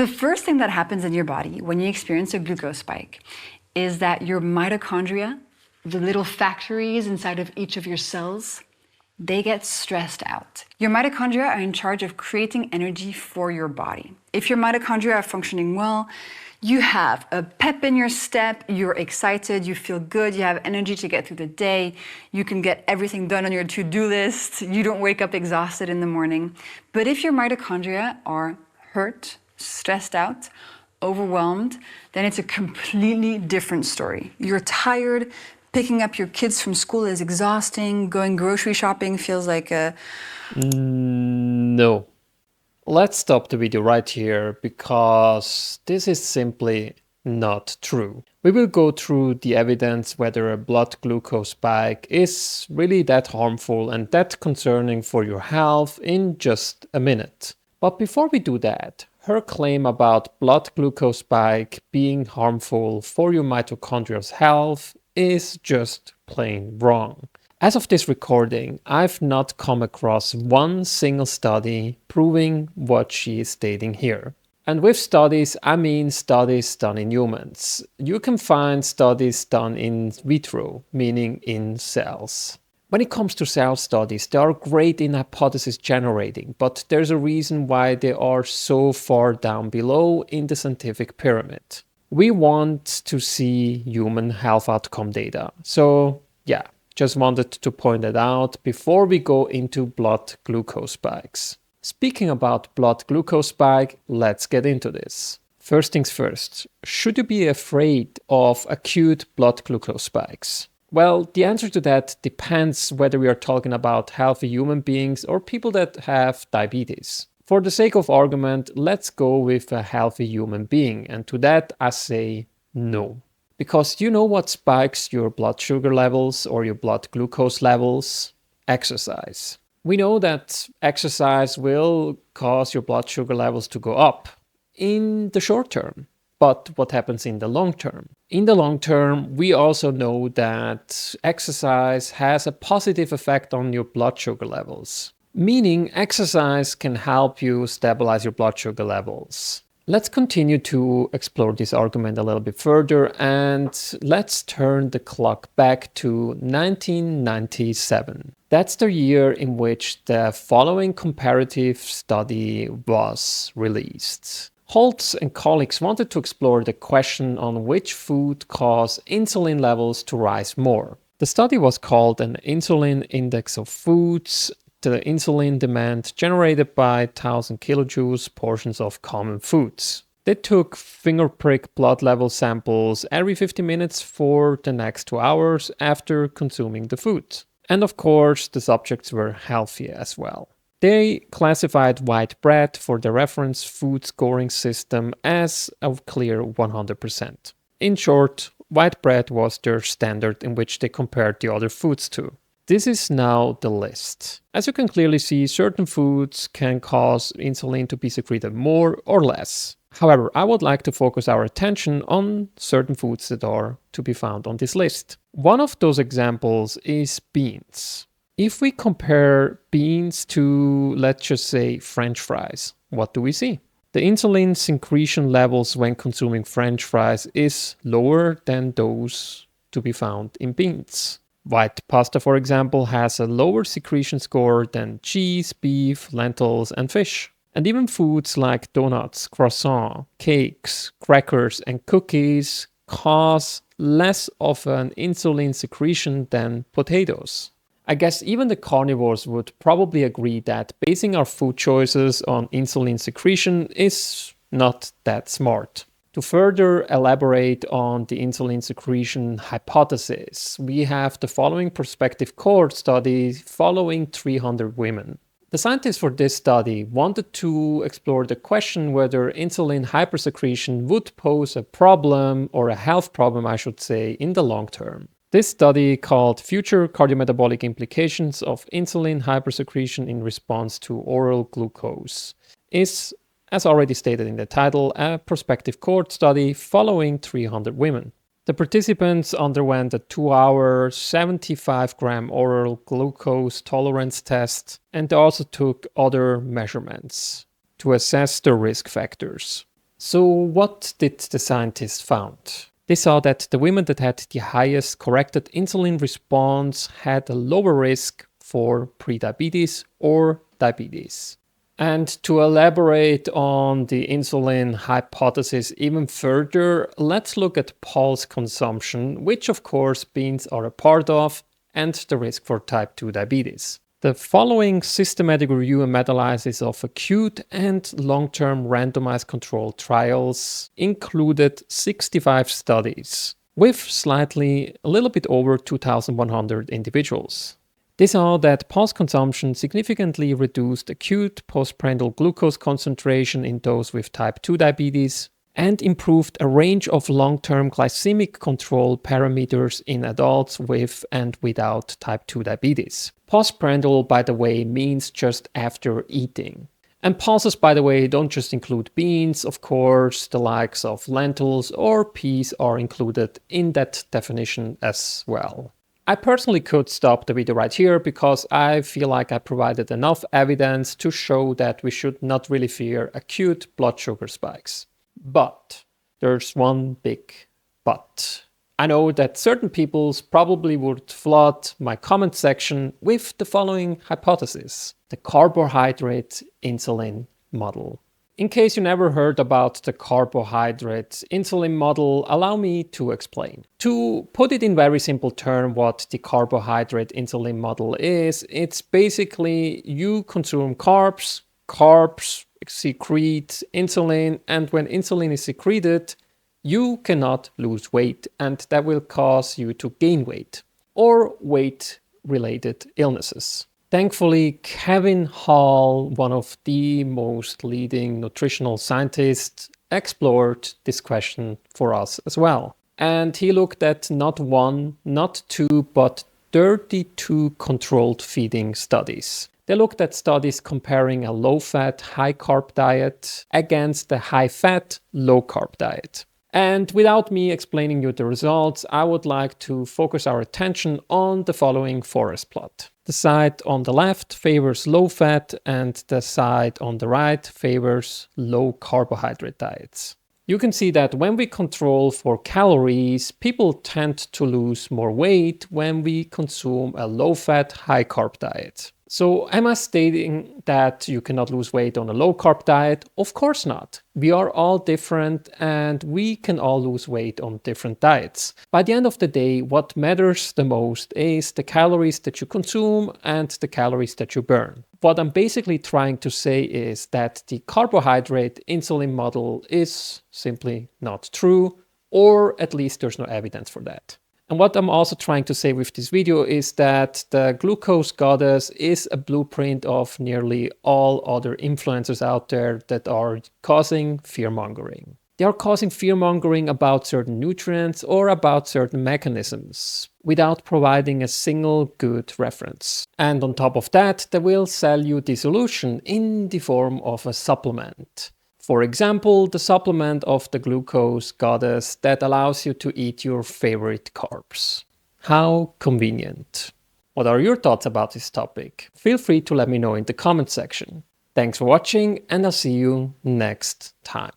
The first thing that happens in your body when you experience a glucose spike is that your mitochondria, the little factories inside of each of your cells, they get stressed out. Your mitochondria are in charge of creating energy for your body. If your mitochondria are functioning well, you have a pep in your step, you're excited, you feel good, you have energy to get through the day, you can get everything done on your to-do list, you don't wake up exhausted in the morning. But if your mitochondria are hurt, stressed out, overwhelmed, then it's a completely different story. You're tired, picking up your kids from school is exhausting, going grocery shopping feels like a... No. Let's stop the video right here because this is simply not true. We will go through the evidence whether a blood glucose spike is really that harmful and that concerning for your health in just a minute. But before we do that, her claim about blood glucose spike being harmful for your mitochondria's health is just plain wrong. As of this recording, I've not come across one single study proving what she is stating here. And with studies, I mean studies done in humans. You can find studies done in vitro, meaning in cells. When it comes to cell studies, they are great in hypothesis generating, but there's a reason why they are so far down below in the scientific pyramid. We want to see human health outcome data. So yeah, just wanted to point that out before we go into blood glucose spikes. Speaking about blood glucose spike, let's get into this. First things first, should you be afraid of acute blood glucose spikes? Well, the answer to that depends whether we are talking about healthy human beings or people that have diabetes. For the sake of argument, let's go with a healthy human being, and to that I say no. Because you know what spikes your blood sugar levels or your blood glucose levels? Exercise. We know that exercise will cause your blood sugar levels to go up in the short term. But what happens in the long term? In the long term, we also know that exercise has a positive effect on your blood sugar levels. Meaning exercise can help you stabilize your blood sugar levels. Let's continue to explore this argument a little bit further and let's turn the clock back to 1997. That's the year in which the following comparative study was released. Holtz and colleagues wanted to explore the question on which food caused insulin levels to rise more. The study was called an insulin index of foods, the insulin demand generated by 1000 kilojoules portions of common foods. They took finger prick blood level samples every 50 minutes for the next 2 hours after consuming the food. And of course, the subjects were healthy as well. They classified white bread for the reference food scoring system as a clear 100%. In short, white bread was their standard in which they compared the other foods to. This is now the list. As you can clearly see, certain foods can cause insulin to be secreted more or less. However, I would like to focus our attention on certain foods that are to be found on this list. One of those examples is beans. If we compare beans to, let's just say, French fries, what do we see? The insulin secretion levels when consuming French fries is lower than those to be found in beans. White pasta, for example, has a lower secretion score than cheese, beef, lentils, and fish. And even foods like donuts, croissants, cakes, crackers, and cookies cause less of an insulin secretion than potatoes. I guess even the carnivores would probably agree that basing our food choices on insulin secretion is not that smart. To further elaborate on the insulin secretion hypothesis, we have the following prospective cohort study following 300 women. The scientists for this study wanted to explore the question whether insulin hypersecretion would pose a problem, or a health problem I should say, in the long term. This study, called Future Cardiometabolic Implications of Insulin Hypersecretion in Response to Oral Glucose, is, as already stated in the title, a prospective cohort study following 300 women. The participants underwent a 2-hour 75-gram oral glucose tolerance test, and they also took other measurements to assess the risk factors. So what did the scientists found? They saw that the women that had the highest corrected insulin response had a lower risk for prediabetes or diabetes. And to elaborate on the insulin hypothesis even further, let's look at pulse consumption, which of course beans are a part of, and the risk for type 2 diabetes. The following systematic review and meta-analysis of acute and long-term randomized controlled trials included 65 studies with slightly a little bit over 2,100 individuals. They saw that pulse consumption significantly reduced acute postprandial glucose concentration in those with type 2 diabetes and improved a range of long-term glycemic control parameters in adults with and without type 2 diabetes. Postprandial, by the way, means just after eating. And pulses, by the way, don't just include beans, of course, the likes of lentils or peas are included in that definition as well. I personally could stop the video right here because I feel like I provided enough evidence to show that we should not really fear acute blood sugar spikes. But there's one big but. I know that certain people probably would flood my comment section with the following hypothesis: the carbohydrate insulin model. In case you never heard about the carbohydrate insulin model, allow me to explain. To put it in very simple terms, what the carbohydrate insulin model is, it's basically you consume carbs secrete insulin, and when insulin is secreted, you cannot lose weight, and that will cause you to gain weight or weight-related illnesses. Thankfully, Kevin Hall, one of the most leading nutritional scientists, explored this question for us as well. And he looked at not one, not two, but 32 controlled feeding studies. They looked at studies comparing a low-fat, high-carb diet against a high-fat, low-carb diet. And without me explaining you the results, I would like to focus our attention on the following forest plot. The side on the left favors low-fat and the side on the right favors low-carbohydrate diets. You can see that when we control for calories, people tend to lose more weight when we consume a low-fat, high-carb diet. So am I stating that you cannot lose weight on a low-carb diet? Of course not. We are all different and we can all lose weight on different diets. By the end of the day, what matters the most is the calories that you consume and the calories that you burn. What I'm basically trying to say is that the carbohydrate insulin model is simply not true, or at least there's no evidence for that. And what I'm also trying to say with this video is that the glucose goddess is a blueprint of nearly all other influencers out there that are causing fear-mongering. They are causing fear-mongering about certain nutrients or about certain mechanisms without providing a single good reference. And on top of that, they will sell you the solution in the form of a supplement. For example, the supplement of the glucose goddess that allows you to eat your favorite carbs. How convenient. What are your thoughts about this topic? Feel free to let me know in the comment section. Thanks for watching, and I'll see you next time.